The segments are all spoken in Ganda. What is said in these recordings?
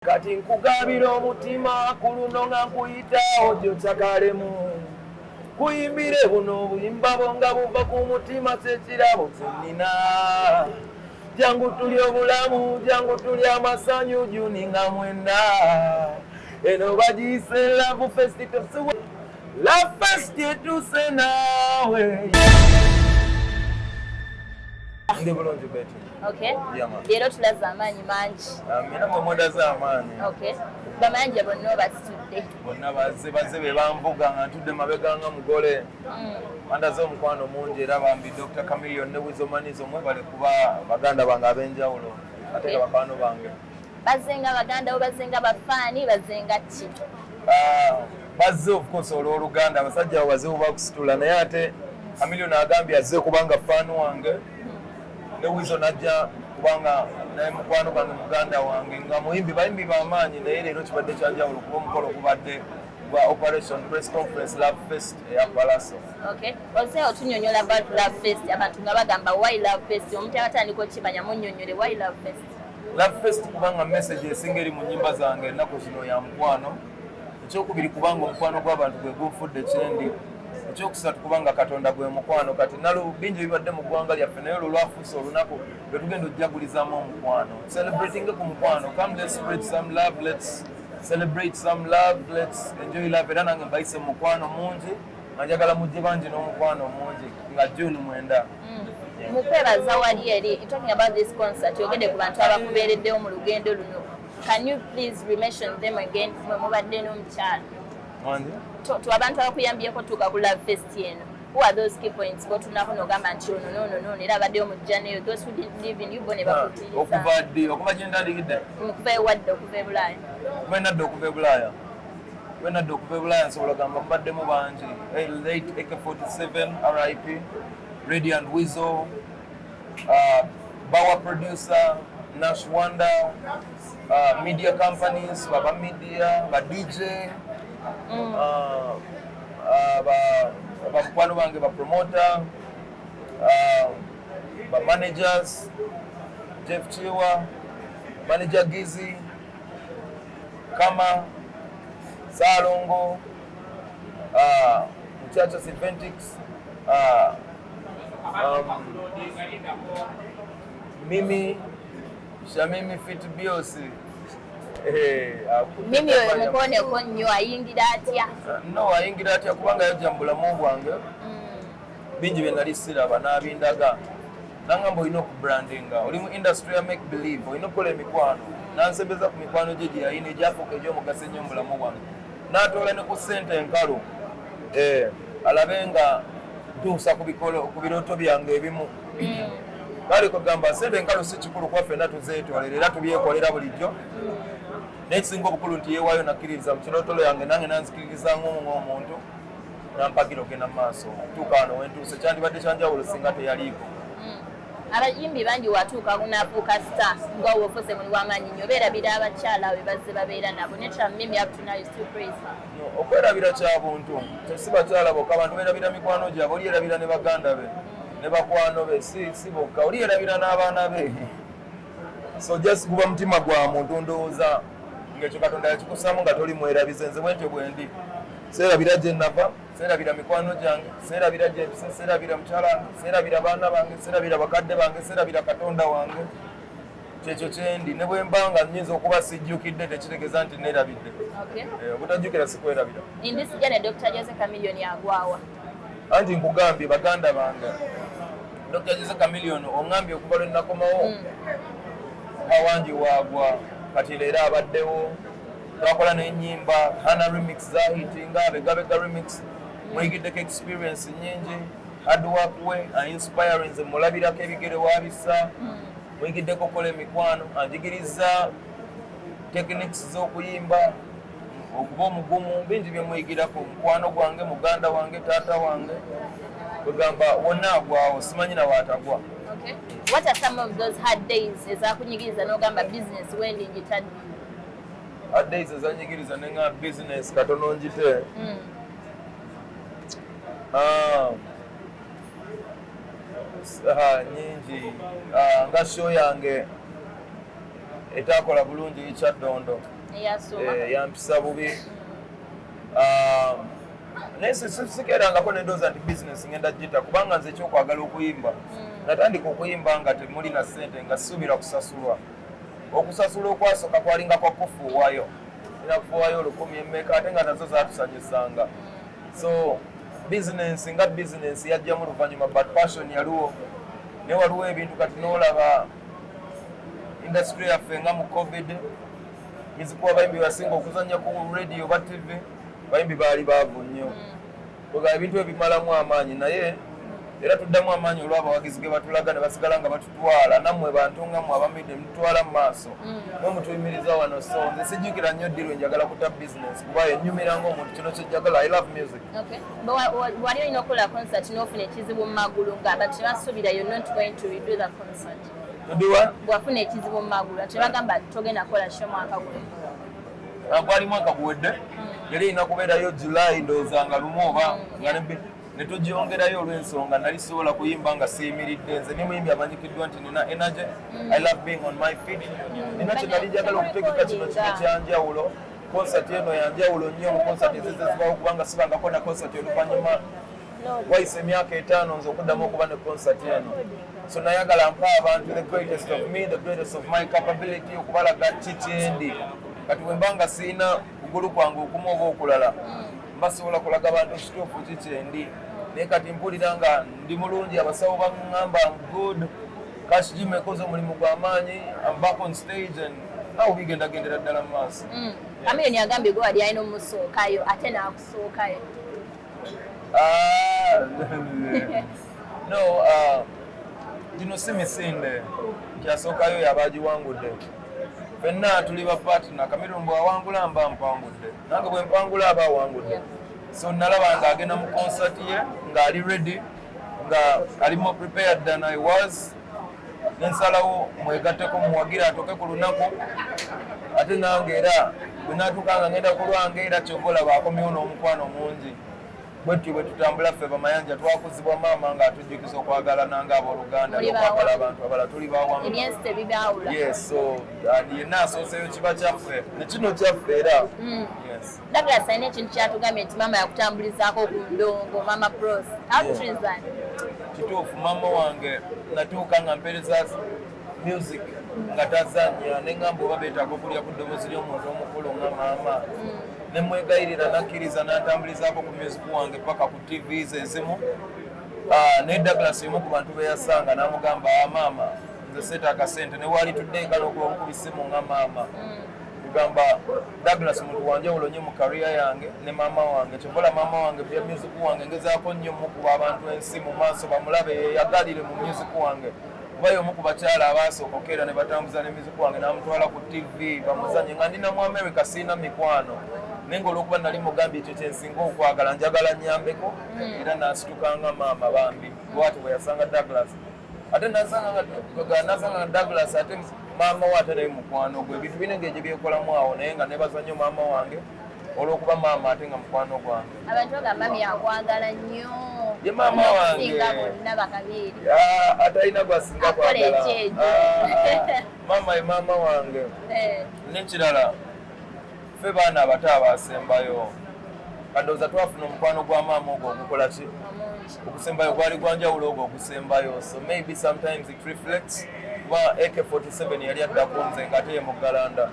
Kati nkugabira omutima ku luno nga nkuyita ojo kyakalemu kuyimbire buno obuyimba bonga buva ku mutima kyekirabo kyenina jangu tuli obulamu jangu tuli amasanyu juninga mwena eno bagiyise love fest tesuwa love fest yetuse nawe ndi bulungi beti. Okay. Yama. Leero tulaza amaanyi mangi. Mina mwe moda z'amaanyi. Okay. Bamanja bonna basitudde. Bonna bazze be bambuga nga ntudde mabega nga mugole. Mandaze omukwano mungi era bambi Dr. Chameleon ne Wizo Manizo mwebale kuba baganda bange ab'enjawulo. Ate bakwano bange. Bazenga baganda bazenga bafaani bazenga ki? Bazze of course olw'Oluganda abasajja bazibu bakusitula naye ate Chameleon agambye azze kubanga faanu wange. Ne Wizo najja kubanga naye mukwano gange muganda wange nga muyimbi bayimbi b'amaanyi naye leero kibadde kyanjawulo kuba omukolo gubadde gwa Operation Press Conference Love Fest eya Pallaso. Okay. Ose otunyonyola about Love Fest abantu nga bagamba why Love Fest omuntu abatandika okimanya munnyonnyole why Love Fest? Love Fest kubanga message esinga eri mu nnyimba zange ennaku zino ya mukwano. Ekyokubiri kubanga omukwano gw'abantu gwe gufudde kyendi. Ekyokusatu kubanga Katonda gwe mukwano kati nalu bingi bibadde mu ggwanga lyaffe naye olwo lwafuusa olunaku lwe tugenda ojjagulizaamu omukwano. Celebrating ku mukwano. Come let's spread some love, let's celebrate some love, let's enjoy love. Era nange mbayise mu mukwano mungi nga njagala mujje bangi n'omukwano mungi nga June 9. Mukwebaza wali eri talking about this concert yogedde ku bantu abakubeereddewo mu lugendo luno. Can you please re-mention them again mwe mubadde n'omukyala? To abantu abakuyambyeko tuuka ku Love Fest eno. Who are those key points botunako n'ogamba nti ono era abaddeyo mu jjaneyo those who didn't live in you bo ne bakutiriza? Okuva ddi okuva gye ndandikidde? Okuva ewadde okuva e Bulaaya. Wenadde okuva e Bulaaya. Wenadde okuva e Bulaaya nsobola gamba mubaddemu bangi. Late AK47 RIP, Radiant Wizo, Bawa producer, Nash Wonder, media companies, Baba Media, ba DJ, bamukwano bange ba promoter, ba managers, Jeff Chiwa, manager Gizi, Kama, Salongo, Muchacha Sylventics, Mimi, Shamimi Fit Biosi. Mimi oyo mukoneko nnyo ayingira atya? No, ayingira atya kubanga yajja mu bulamu bwange. Bingi bye nali siraba n'abindaga. Nangamba olina okubrandinga. Oli mu industry ya make believe. Olina okukola emikwano. Nansembeza ku mikwano gye gye yayina egyafuuka egy'omugaso ennyo mu bulamu bwange. N'atoola ne ku ssente enkalu. Alabe nga ntuusa ku birooto byange ebimu. Kale kugamba ssente enkalu si kikulu kwa ffenna tuzeetwalira era tubyekolera bulijjo. Nekisinga obukulu nti yeewaayo nakkiririza mu kirootolo yange nange nanzikiririza ng'omuntu nampagira ogenda mu maaso tuuka wano wentuuse kyandibadde kyanjawulo singa teyaliiko. Abayimbi bangi watuuka kunaafuuka star nga woofuse muli w'amaanyi nnyo beerabira abakyala be bazze babeera nabo ne Mimi up to now you still praise her. Okwerabira kya buntu si bakyala bokka abantu beerabira mikwano gyabwe oli yerabira ne baganda be ne bakwano be si bokka oli yerabira n'abaana be so just guba mutima gwa muntu ndowooza ng'ekyo Katonda yakikusaamu nga toli mwerabize nze bwentyo bwendi seerabira gye nnava seerabira mikwano gyange seerabira gye mpise seerabira mukyala seerabira baana bange seerabira bakadde bange seerabira Katonda wange kyekyo kyendi ne bwe mba nga nnyinza okuba sijjukidde tekitegeeza nti neerabidde. Obutajjukira sikwerabira. Indisijja ne Dr. Jose Chameleon agwawa anti nkugambye baganda bange Dr. Jose Chameleon oŋŋambye okuva lwe nnakomawo awangi waagwa kati leero abaddewo twakola n'ennyimba Hana remix zahitinga Begabega remix muyigiddeko experience nyingi hard work we inspiring nze mulabirako ebigere wabisa muyigiddeko okukola emikwano anjigiriza techniques z'okuyimba okuba omugumu bingi bye muyigirako mukwano gwange muganda wange taata wange kugamba wonna agwawo simanyi na waatagwa. Okay. What are some of those hard days ezakunyigiriza n'ogamba business wendi njitadde? Hard days ezanyigiriza nenga business katono njite. Nyingi nga show yange etakola bulungi Ikyaddondo yampisa bubi naye sikerangako nedooza nti bizinesi ngenda gita kubanga nze ekyokwagala okuyimba natandika okuyimba nga temulina ssente nga sisuubira kusasulwa okusasula okwasooka kwalinga kwa kufuuwayo era kufuuwayo 100 emmeka ate nga nazo zaatusanyusanga so bizinesi nga bizinesi yajjamu luvannyuma but passion yaliwo ne waliwo ebintu kati noolaba industry yaffe nga mu covid nzikuwa bayimbi basinga okuzannya ku radio ba tv bayimbi baali baavu nnyo oga ebintu ebimalamu amaanyi naye era tuddamu amaanyi olw'abawagizi ge batulaga ne basigala nga batutwala nammwe bantu nga mmwe abamidde mututwala mu maaso nomutuyimiriza wano so nze sijjukira nnyo ddirwe njagala kuta business kuba yennyumira ng'omuntu kino kyejjagala I love music. Wali olina okukola concert n'ofuna ekizibu mu magulu ng'abantu tebasuubira you're not going to redo the concert. Bw'afuna ekizibu mu magulu tebagamba togenda kukola show mwaka guno. Gwali mwaka guwedde yali erina kubeerayo July ndowooza nga lumu oba ne tugyongerayo olw'ensonga nali sobola kuyimba nga siyimiridde nze ne muyimbi amanyikiddwa nti nina energy I love being on my feet nina kye nali njagala okutegeka kino kyanjawulo concert eno yanjawulo nnyo mu concert ezizibawo kubanga sibangako na concert oluvannyuma wayise emyaka 5 nze okuddamu okuba ne concert eno so nayagala mpa abantu the greatest of me the greatest of my capability okubalaga kikyendi kati bwe mbanga siina kugulu kwange okumu oba okulala mbasobola kulaga abantu ekituufu kikyendi naye kati mpulira nga ndi mulungi abasawo baŋŋamba good Cash Jim ekoze omulimu gw'amaanyi I'm back on stage and nawe bigendagendera ddala mu maaso. Kamiyoni agambye gwe wali alina omusookayo ate n'akusookayo. No, gino si misinde kyasookayo yabagiwangudde ffenna tuli ba partner Cameroon bw'awangula mba mpangudde nange bwe mpangula aba awangudde so nalaba nga agenda mu concert ye ng'ali ready nga ali more prepared than I was nensalawo mwegatteko muwagira atoke ku lunaku ate nange era bwe naatuuka nga ngenda ku lwange era kyova olaba akomyewo n'omukwano mungi bwetyo bwe tutambula ffe bamayanja twakuzibwa maama nga atujjukiza okwagala nanga abooluganda n'okwagala abantu abala tuli bawamu yes so yenna asooseyo kiba kyaffe ne kino kyaffe era Douglas alina ekintu kyatugambye nti maama yakutambulizaako ku ndongo mama pros kituufu maama wange natuuka nga mpereza music nga tazanya neŋŋamba oba beetaaga okulya ku ddoboozi ly'omuntu omukulu nga maama nemwegayirira nakkiriza n'antambulizaako ku music wange paka ku tvs ezimu naye Douglas omu ku bantu be yasanga n'amugamba maama nze seetaaga ssente ne waali tuddenga n'okubisimu nga maama kugamba Douglas muntu wanjawulo nnyo mu career yange ne maama wange kyobola maama wange bya music wange ngezaako nnyo mukuba abantu ensi mu maaso bamulabe yeyagalire mu music wange kuba y'omu ku bakyala abaasooka okeera ne batambuza ne music wange n'amutwala ku TV bamuzanye nga ndina mu America siina mikwano naye ng'olwokuba nali mugambye ekyo kyensinga okwagala njagala nnyambeko era n'asitukanga maama bambi bw'ati bwe yasanga Douglas ate nasanga nga Douglas ate maama we ate naye mukwano gwe ebintu bine ng'egyo byekolamu awo naye nga nebaza nnyo maama wange olw'okuba maama ate nga mukwano gwange abantu bagamba mami akwagala nnyo ye maama wange atalina gwasinga kwagala maama ye maama wange n'ekirala ffe baana abato abasembayo kadooza twafuna omukwano gwa maama ogwo ogukola ki okusembayo gwali gwanjawulo ogwo ogusembayo so maybe sometimes it reflects kuba AK47 yali addako nze ng'ate ye muggalanda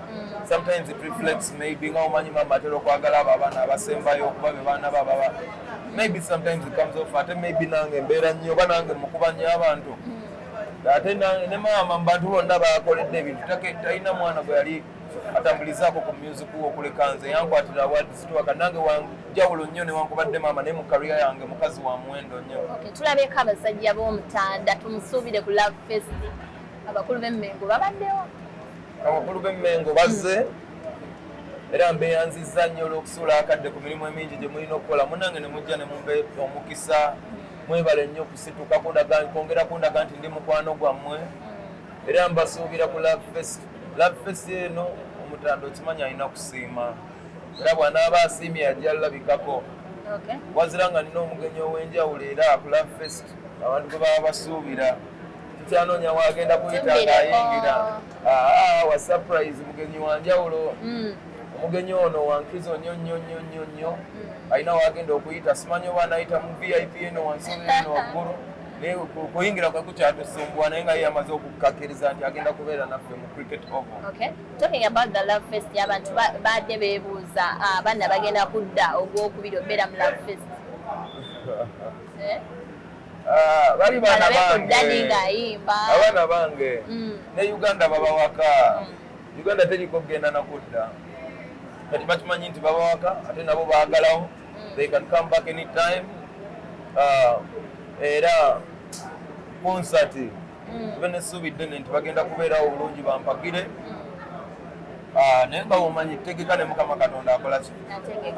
sometimes it reflects maybe nga omanyi maama atera okwagala abo abaana abasembayo okuba be baana baba maybe sometimes it comes off ate maybe nange mbeera nnyo oba nange mukuba nnyo abantu ate ne maama mu bantu bonna bakoledde ebintu talina mwana gwe yali atambulizaako ku music okuleka nze yankwatira awards tuwaka nange wanjawulo nnyo newankubadde maama naye mu career yange mukazi wa muwendo nnyo. Tulabeko abasajja b'Omutanda tumusuubire ku Love Fest abakulu b'Emmengo babaddewo. Abakulu b'Emmengo bazze era mbeyanzizza nnyo olw'okusuula akadde ku mirimu emingi gye mulina okukola munange ne mujja ne mumbe omukisa mwebale nnyo okusituka kwongera kundaga nti ndi mukwano gwammwe era mbasuubira ku Love Fest. Love Fest eno Omutanda okimanyi alina kusiima era bw'anaaba asiimye yajja alabikako wazira nga nina omugenyi ow'enjawulo era ku Love Fest abantu gwe baba basuubira tukyanoonya wagenda kuyita ng'ayingira wa surprise mugenyi wanjawulo omugenyi ono wankristo nnyo alina wagenda okuyita simanyi oba anayita mu VIP eno wansi eno waggulu naye kuyingira kwe kukyatusumbwa naye nga ye yamaze okukkakiriza nti agenda kubeera naffe mu cricket oval. Okay. Talking about the Love Fest, abantu badde beebuuza abaana bagenda kudda ogwokubiri obeera mu Love Fest. Bali abaana bange ne Uganda babawaka. Uganda teriko kugenda nakudda. Kati bakimanyi nti babawaka ate nabo baagalawo. They can come back anytime. Era concert bene subidde nti bagenda kubeerawo obulungi bampagire. Naye nga omanyi tegeka ne Mukama Katonda akola ki?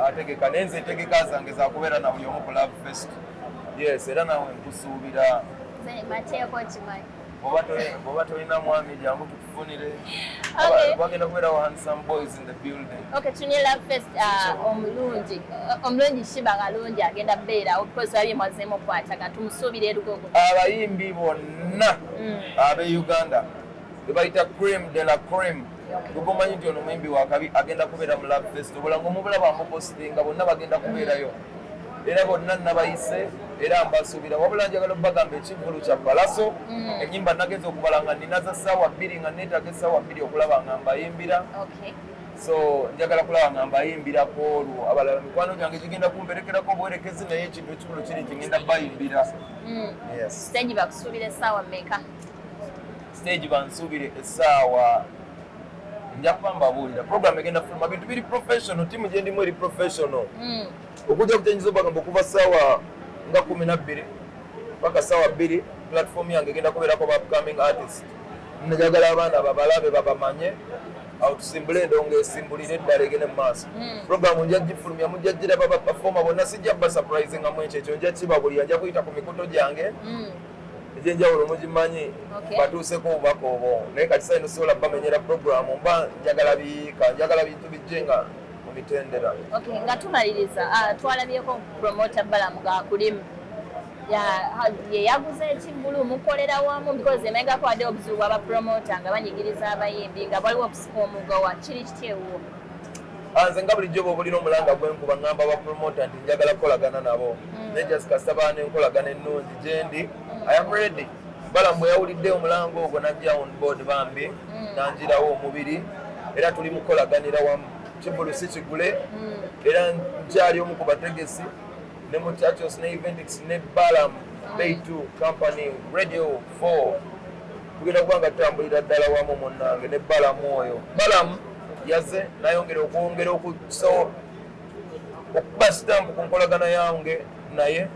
Ategeka. Naye nze tegeka zange za kubeera na buli omu ku Love Fest. Yes, era nawe nkusuubira. Oba tolina mwami jangu tukufunire. Bagenda kubeerawo handsome boys in the building. Okay, tuni Love Fest omulungi Shiba Kalungi agenda beera because abye mwazemu kwataka tumusuubire erugogo. Abayimbi bonna ab'e Uganda bebayita cream de la cream. Gumanyi nti ono muyimbi wakabi agenda kubeera mu Love Fest. Obulanga omubala bamupostinga bonna bagenda kubeerayo. Era bonna nabayise era mbasuubira wabula njagala okubagamba ekivvulu kya Pallaso ennyimba nageza okubala nga nina za ssaawa 2 nga neetaaga essaawa 2 okulaba nga mbayimbira. So njagala kulaba nga mbayimbirako olwo abalala mikwano gyange kigenda kumperekerako obuwerekezi naye ekintu ekikulu kiri nti ngenda bayimbira. Stage bakusuubira essaawa mmeka? Stage bansuubire essaawa nja kuba mbabuulira program egenda fuluma bintu biri professional timu gye ndimu eri professional. Okujja kutenyiza bagamba okuva ssaawa nga 12 paka ssaawa 2 platform yange egenda kubeerako ba upcoming artist. Njagala abaana babalabe babamanye awo tusimbule endongo esimbulire eddala egende mu maaso. Program nja gifulumya mujja gira baba performer bonna sijja ba surprising nga mwenche ekyo nja kibabulira nja kuyita ku mikuto gyange egyenjawulo mugimanyi batuuseko obubaka obwo naye kati sayino sobola bamenyera program mba njagala biyiika njagala bintu bijje nga mu mitendera. Okay, nga tumaliriza twalabyeko promoter Balamu gaakulimu yaguze ekiggulu mukolera wamu because emegako adde obuzibu bw'aba promoter nga banyigiriza abayimbi nga waliwo okusika omugawa kiri kityewo. Nze nga bulijjo bw'obulina omulanga gwenkuba ngamba ba promoter nti njagala kukolagana nabo naye just kasaba n'enkolagana ennungi gye ndi I am ready. Balamu bwe yawulidde omulanga ogwo najja on board bambi nanjirawo omubiri era tuli mukolaganira wamu kivulu si kigule era nkyali omu ku bategesi ne Muchachos ne Eventix ne Balamu Bay2 Company Radio 4 tugenda kuba nga tutambulira ddala wamu munnange ne Balamu oyo. Balamu yaze nayongera okwongera okuba stamp ku nkolagana yange naye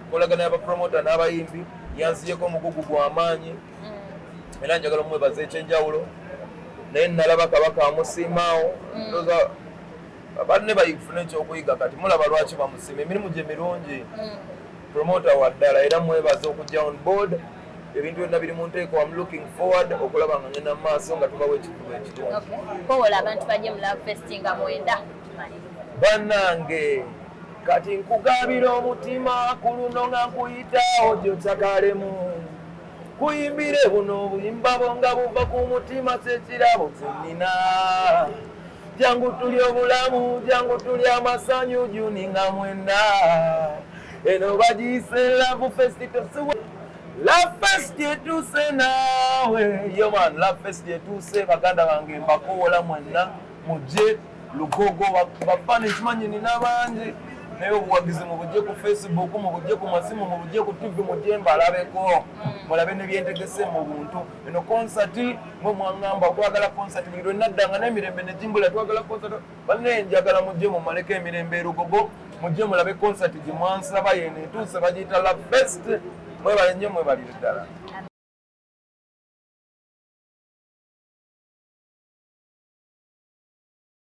nkolagana y'abapromota n'abayimbi yanziyeko omugugu gw'amaanyi era njagala omwebaza ekyenjawulo naye nalaba kabaka amusiimaawo ndooza banne bayifune ekyokuyiga kati mulaba lwaki bamusiima emirimu gye mirungi promota wa ddala era mwebaza okujja on board ebintu byonna biri mu nteeko am looking forward okulaba nga ngenda mu maaso nga tubawo ekikulu ekirungi. Kowola abantu bajje mu Love Fest nga mwenda bannange kati nkugabira omutima ku luno nga nkuyita ojo kyakalemu kuyimbire buno obuyimba bwo nga buva ku mutima kyekirabo kyennina jangu tuli obulamu jangu tuli amasanyu juninga mwenda eno bagiyise Love Fest tosuwa Love Fest yetuuse naawe yo man Love Fest yetuuse baganda bange mbakowola mwenna mujje lugogo bafana ekimanyi nina bangi naye obuwagizi mubujje ku Facebook mubujje ku masimu mubujje ku TV mujje mbalabeko mulabe ne byentegese mu buntu eno concert mwe mwangamba okwagala concert buli lwe naddanga n'emirembe ne jimbula twagala concert banne njagala mujje mu maleke emirembe erugogo mujje mulabe concert gye mwansaba yene etuuse bagiyita Love Fest mwebale nnyo mwebalire ddala.